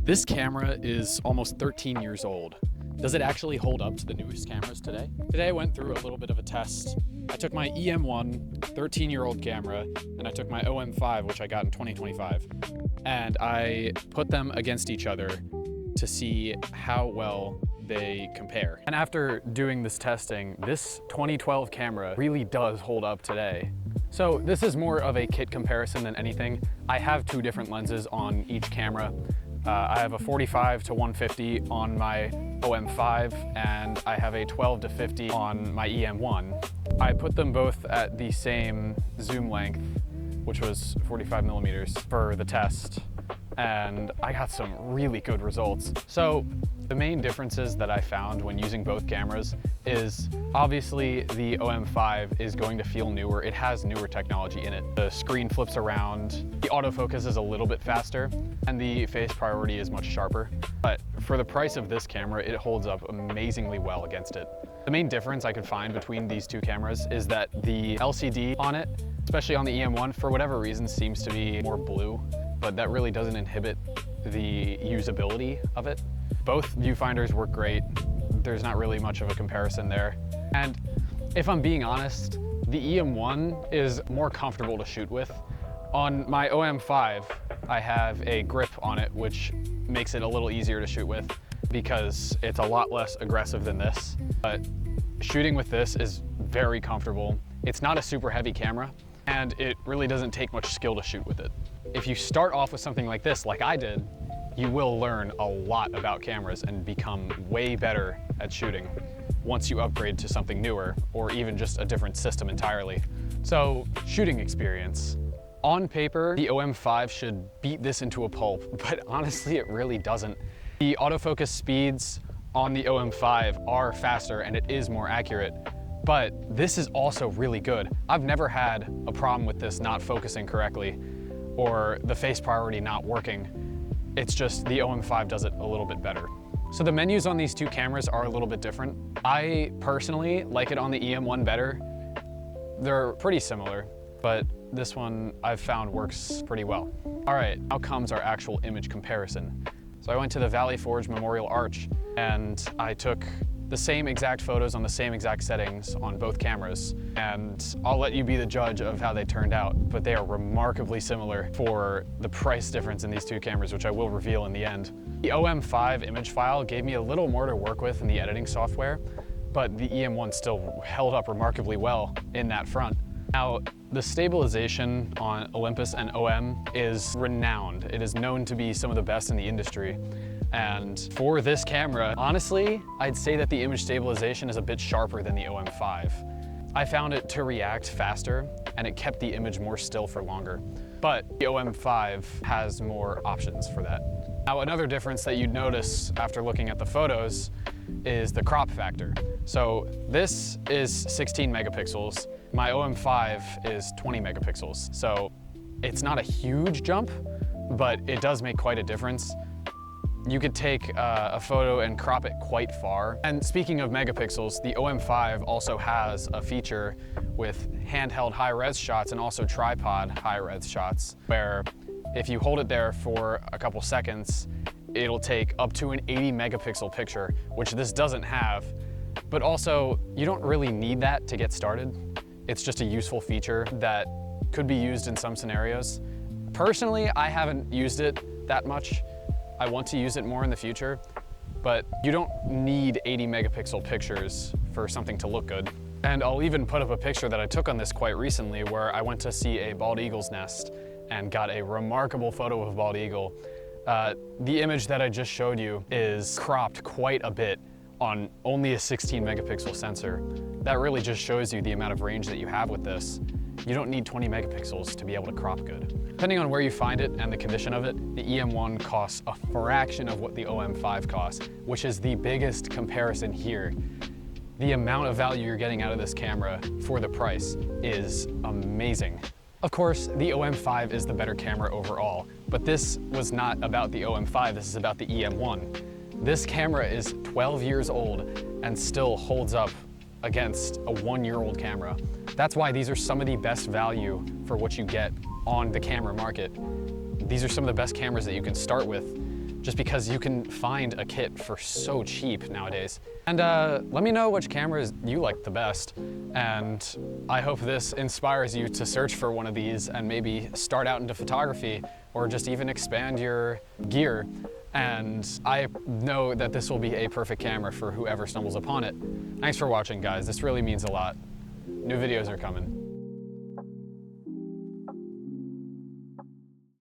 This camera is almost 13 years old. Does it actually hold up to the newest cameras today? Today I went through a little bit of a test. I took my EM1 13-year-old camera and I took my OM5, which I got in 2025, and I put them against each other to see how well they compare. And after doing this testing, this 2012 camera really does hold up today. So this is more of a kit comparison than anything. I have two different lenses on each camera. I have a 45 to 150 on my OM5 and I have a 12 to 50 on my EM1. I put them both at the same zoom length, which was 45 millimeters for the test, and I got some really good results. So the main differences that I found when using both cameras is obviously the OM5 is going to feel newer. It has newer technology in it. The screen flips around, the autofocus is a little bit faster, and the face priority is much sharper. But for the price of this camera, it holds up amazingly well against it. The main difference I could find between these two cameras is that the LCD on it, especially on the EM1, for whatever reason seems to be more blue, but that really doesn't inhibit the usability of it. Both viewfinders work great. There's not really much of a comparison there. And if I'm being honest, the EM1 is more comfortable to shoot with. On my OM5, I have a grip on it, which makes it a little easier to shoot with because it's a lot less aggressive than this. But shooting with this is very comfortable. It's not a super heavy camera, and it really doesn't take much skill to shoot with it. If you start off with something like this, like I did, you will learn a lot about cameras and become way better at shooting once you upgrade to something newer or even just a different system entirely. So, shooting experience. On paper, the OM5 should beat this into a pulp, but honestly it really doesn't. The autofocus speeds on the OM5 are faster and it is more accurate, but this is also really good. I've never had a problem with this not focusing correctly or the face priority not working. It's just the OM5 does it a little bit better. So the menus on these two cameras are a little bit different. I personally like it on the EM1 better. They're pretty similar, but this one I've found works pretty well. All right, now comes our actual image comparison. So I went to the Valley Forge Memorial Arch and I took the same exact photos on the same exact settings on both cameras, and I'll let you be the judge of how they turned out, but they are remarkably similar for the price difference in these two cameras, which I will reveal in the end. The OM5 image file gave me a little more to work with in the editing software, but the EM1 still held up remarkably well in that front. Now, the stabilization on Olympus and OM is renowned. It is known to be some of the best in the industry. And for this camera, honestly, I'd say that the image stabilization is a bit sharper than the OM5. I found it to react faster and it kept the image more still for longer. But the OM5 has more options for that. Now, another difference that you'd notice after looking at the photos is the crop factor. So this is 16 megapixels. My OM5 is 20 megapixels. So it's not a huge jump, but it does make quite a difference. You could take a photo and crop it quite far. And speaking of megapixels, the OM5 also has a feature with handheld high-res shots and also tripod high-res shots, where if you hold it there for a couple seconds, it'll take up to an 80 megapixel picture, which this doesn't have. But also, you don't really need that to get started. It's just a useful feature that could be used in some scenarios. Personally, I haven't used it that much. I want to use it more in the future, but you don't need 80 megapixel pictures for something to look good. And I'll even put up a picture that I took on this quite recently where I went to see a bald eagle's nest and got a remarkable photo of a bald eagle. The image that I just showed you is cropped quite a bit on only a 16 megapixel sensor. That really just shows you the amount of range that you have with this. You don't need 20 megapixels to be able to crop good. Depending on where you find it and the condition of it, the EM1 costs a fraction of what the OM5 costs, which is the biggest comparison here. The amount of value you're getting out of this camera for the price is amazing. Of course, the OM5 is the better camera overall, but this was not about the OM5, this is about the EM1. This camera is 12 years old and still holds up against a 1-year-old camera. That's why these are some of the best value for what you get on the camera market. These are some of the best cameras that you can start with just because you can find a kit for so cheap nowadays. And let me know which cameras you like the best. And I hope this inspires you to search for one of these and maybe start out into photography or just even expand your gear. And I know that this will be a perfect camera for whoever stumbles upon it. Thanks for watching, guys. This really means a lot. New videos are coming.